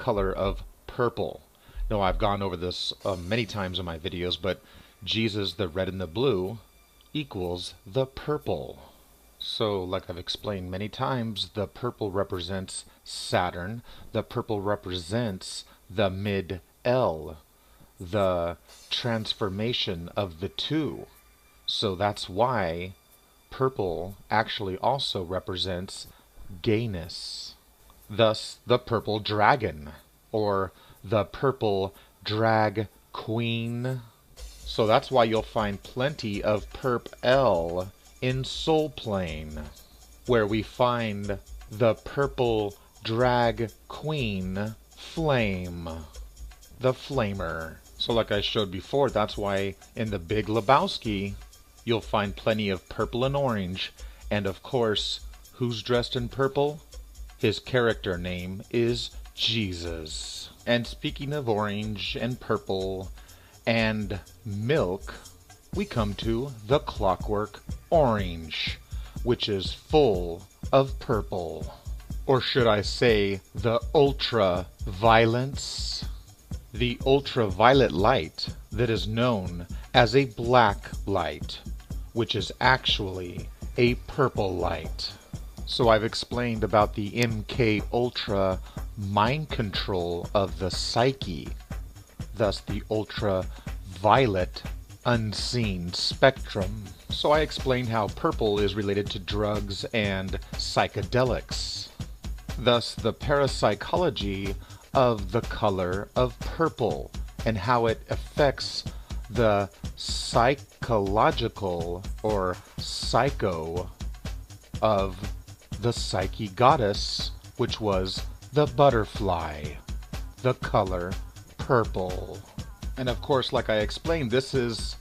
color of purple. Now, I've gone over this many times in my videos, but Jesus, the red and the blue, equals the purple. So, like I've explained many times, the purple represents Saturn. The purple represents the mid-L, the transformation of the two. So that's why purple actually also represents gayness. Thus, the purple dragon, or the purple drag queen. So that's why you'll find plenty of Perp L in Soul Plane, where we find the purple drag queen Flame, the Flamer. So like I showed before, that's why in the Big Lebowski, you'll find plenty of purple and orange. And of course, who's dressed in purple? His character name is Jesus. And speaking of orange and purple and milk, we come to the Clockwork Orange, which is full of purple. Or should I say, the ultraviolence? The ultraviolet light that is known as a black light, which is actually a purple light. So I've explained about the MK Ultra mind control of the psyche, thus the ultraviolet unseen spectrum. So I explained how purple is related to drugs and psychedelics, thus the parapsychology of the color of purple and how it affects the psychological or psycho of the psyche goddess, which was the butterfly, the color purple. And of course, like I explained, this is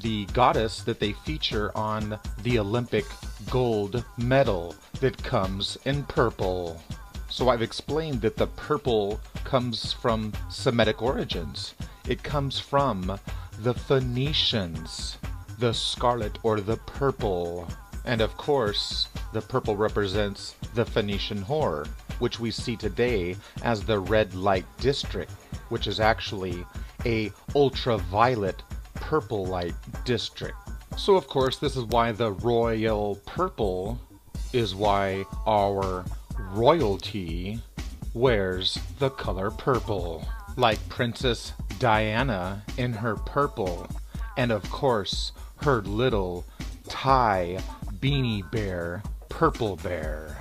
the goddess that they feature on the Olympic gold medal that comes in purple. So I've explained that the purple comes from Semitic origins. It comes from the Phoenicians, the scarlet or the purple. And of course, the purple represents the Phoenician whore, which we see today as the red light district, which is actually a ultraviolet purple light district. So of course, this is why the royal purple is why our royalty wears the color purple, like Princess Diana in her purple, and of course her little Thai beanie bear, Purple Bear.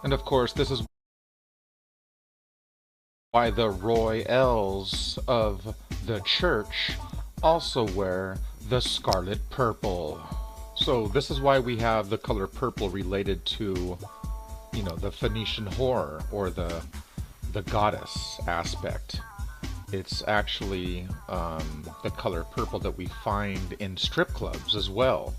And of course this is why the royals of the church also wear the scarlet purple. So this is why we have the color purple related to, you know, the Phoenician whore or the goddess aspect. It's actually the color purple that we find in strip clubs as well.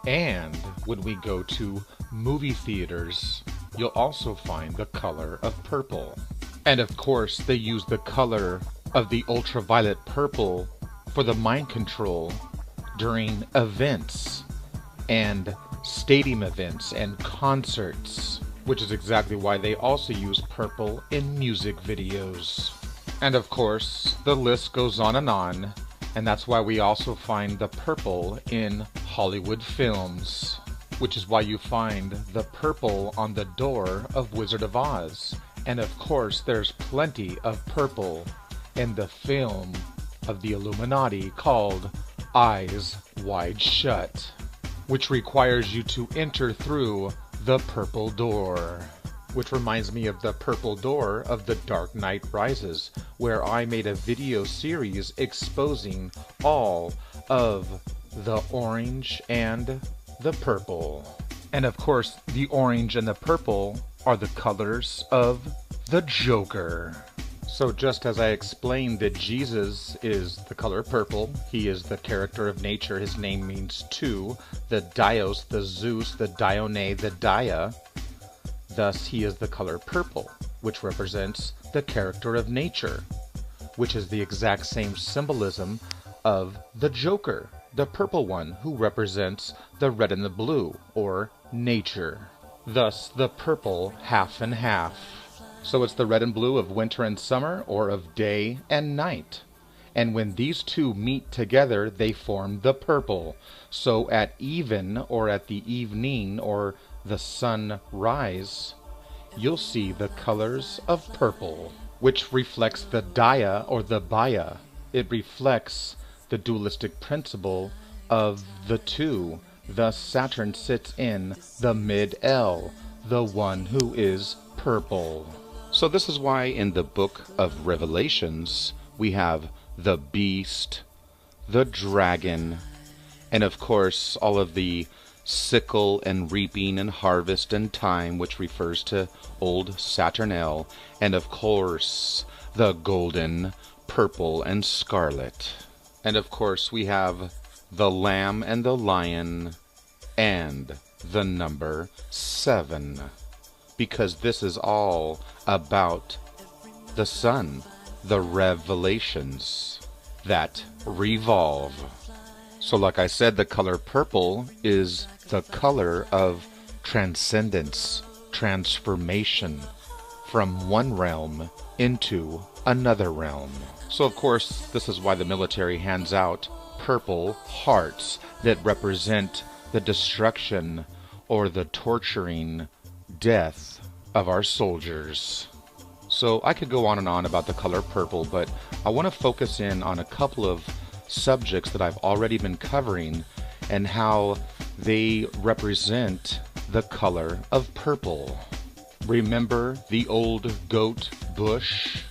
And when we go to movie theaters, you'll also find the color of purple. And of course, they use the color of the ultraviolet purple for the mind control during events and stadium events and concerts, which is exactly why they also use purple in music videos. And of course, the list goes on, and that's why we also find the purple in Hollywood films, which is why you find the purple on the door of Wizard of Oz. And of course, there's plenty of purple in the film of the Illuminati called Eyes Wide Shut, which requires you to enter through the purple door. Which reminds me of the purple door of The Dark Knight Rises, where I made a video series exposing all of the orange and the purple. And of course, the orange and the purple are the colors of the Joker. So just as I explained that Jesus is the color purple, he is the character of nature, his name means two, the Dios, the Zeus, the Dione, the Dia. Thus, he is the color purple, which represents the character of nature, which is the exact same symbolism of the Joker, the purple one, who represents the red and the blue, or nature. Thus, the purple half and half. So it's the red and blue of winter and summer, or of day and night. And when these two meet together, they form the purple. So at even, or at the evening, or the sunrise, you'll see the colors of purple, which reflects the dia, or the baya. It reflects the dualistic principle of the two. Thus Saturn sits in the mid-L, the one who is purple. So this is why in the book of Revelations we have the beast, the dragon, and of course all of the sickle and reaping and harvest and time, which refers to old Saturnel, and of course the golden, purple, and scarlet. And of course we have the lamb and the lion and the number 7, because this is all about the sun, the revelations that revolve. So like I said, the color purple is the color of transcendence, transformation from one realm into another realm. So of course, this is why the military hands out purple hearts that represent the destruction or the torturing death of our soldiers. So I could go on and on about the color purple, but I want to focus in on a couple of subjects that I've already been covering and how they represent the color of purple. Remember the old goat bush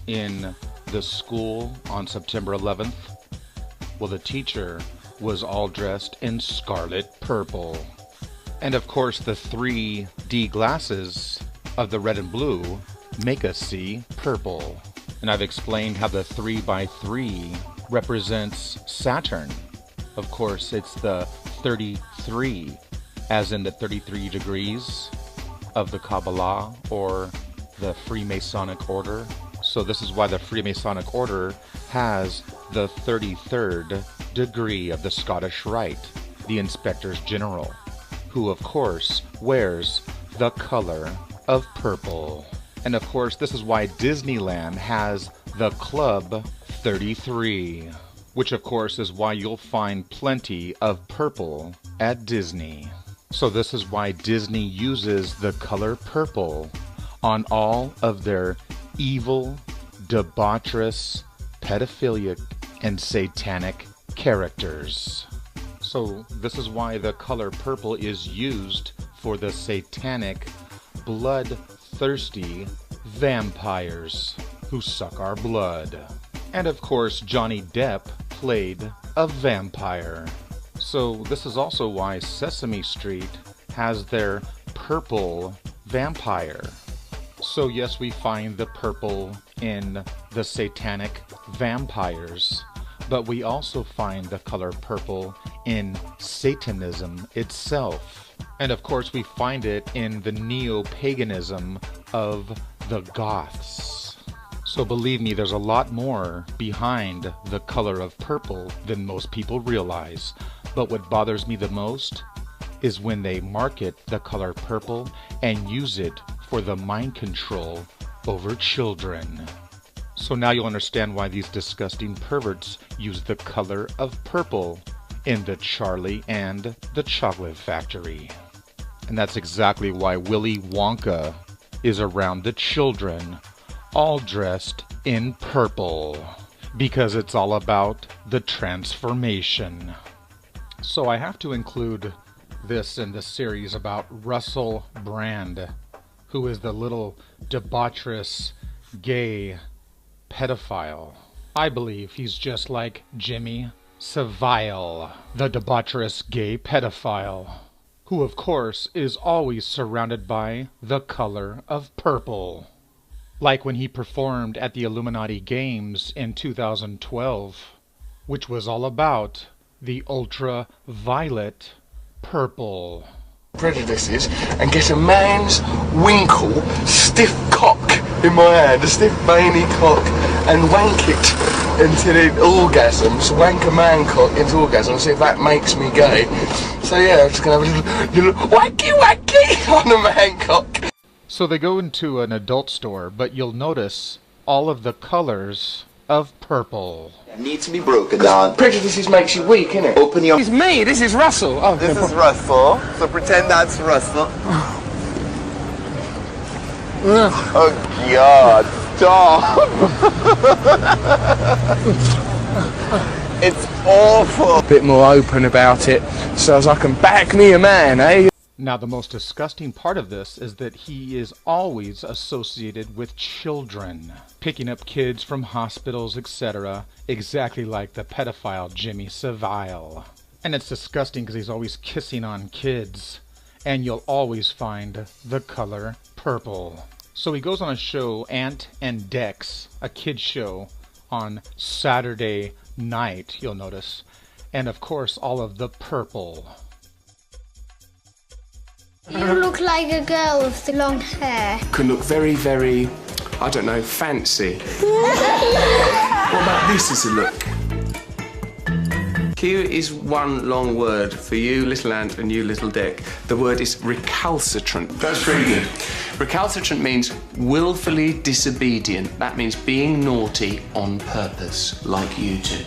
in the school on September 11th? Well, the teacher was all dressed in scarlet purple. And of course the 3D glasses of the red and blue make us see purple. And I've explained how the 3x3 represents Saturn. Of course, it's the 33, as in the 33 degrees of the Kabbalah or the Freemasonic order. So this is why the Freemasonic order has the 33rd degree of the Scottish Rite, the Inspectors General, who of course wears the color of purple. And of course, this is why Disneyland has the Club 33, which of course is why you'll find plenty of purple at Disney. So this is why Disney uses the color purple on all of their evil, debaucherous, pedophilic, and satanic characters. So this is why the color purple is used for the satanic, blood-thirsty vampires who suck our blood. And of course, Johnny Depp played a vampire. So this is also why Sesame Street has their purple vampire. So yes, we find the purple in the satanic vampires, but we also find the color purple in Satanism itself. And of course we find it in the neo-paganism of the Goths. So believe me, there's a lot more behind the color of purple than most people realize. But what bothers me the most is when they market the color purple and use it for the mind control over children. So now you'll understand why these disgusting perverts use the color of purple in the Charlie and the Chocolate Factory. And that's exactly why Willy Wonka is around the children, all dressed in purple, because it's all about the transformation. So I have to include this in the series about Russell Brand, who is the little debaucherous gay pedophile. I believe he's just like Jimmy Savile, the debaucherous gay pedophile, who of course is always surrounded by the color of purple. Like when he performed at the Illuminati Games in 2012, which was all about the ultraviolet purple. Prejudices and get a man's winkle, stiff cock in my hand, a stiff veiny cock, and wank it until it orgasms, wank a man cock into orgasm, see if that makes me gay. So yeah, I'm just gonna have a little wacky on a man cock. So they go into an adult store, but you'll notice all of the colors of purple. Need to be broken down. Prejudices makes you weak, innit? Open your... It's me, this is Russell. Oh, This is Russell, so pretend that's Russell. Oh God, stop! It's awful. a bit more open about it, so as I can back me a man, eh? Now, the most disgusting part of this is that he is always associated with children, picking up kids from hospitals, etc., exactly like the pedophile Jimmy Savile. And it's disgusting because he's always kissing on kids, and you'll always find the color purple. So he goes on a show, Ant and Dex, a kid's show, on Saturday night, you'll notice, and of course all of the purple. You look like a girl with the long hair. Can look very, very, I don't know, fancy. What about this as a look? Q is one long word for you, little ant, and you, little dick. The word is recalcitrant. That's very good. Recalcitrant means willfully disobedient. That means being naughty on purpose, like you two.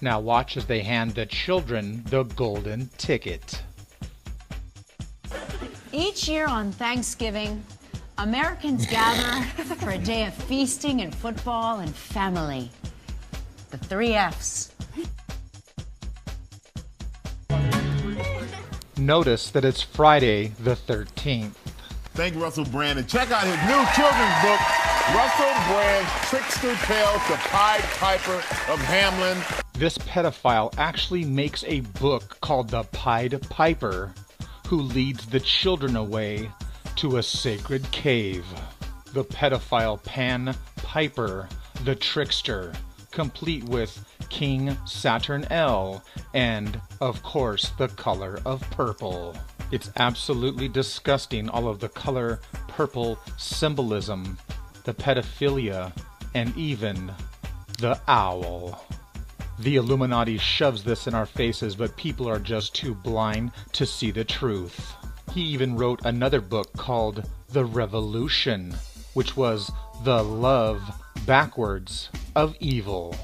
Now watch as they hand the children the golden ticket. Each year on Thanksgiving, Americans gather for a day of feasting and football and family. The 3 F's. Notice that it's Friday the 13th. Thank Russell Brand, and check out his new children's book, Russell Brand's Trickster Tales, The Pied Piper of Hamelin. This pedophile actually makes a book called The Pied Piper, who leads the children away to a sacred cave. The pedophile Pan Piper, the trickster, complete with King Saturn L, and, of course, the color of purple. It's absolutely disgusting, all of the color purple symbolism, the pedophilia, and even the owl. The Illuminati shoves this in our faces, but people are just too blind to see the truth. He even wrote another book called The Revolution, which was the love backwards of evil.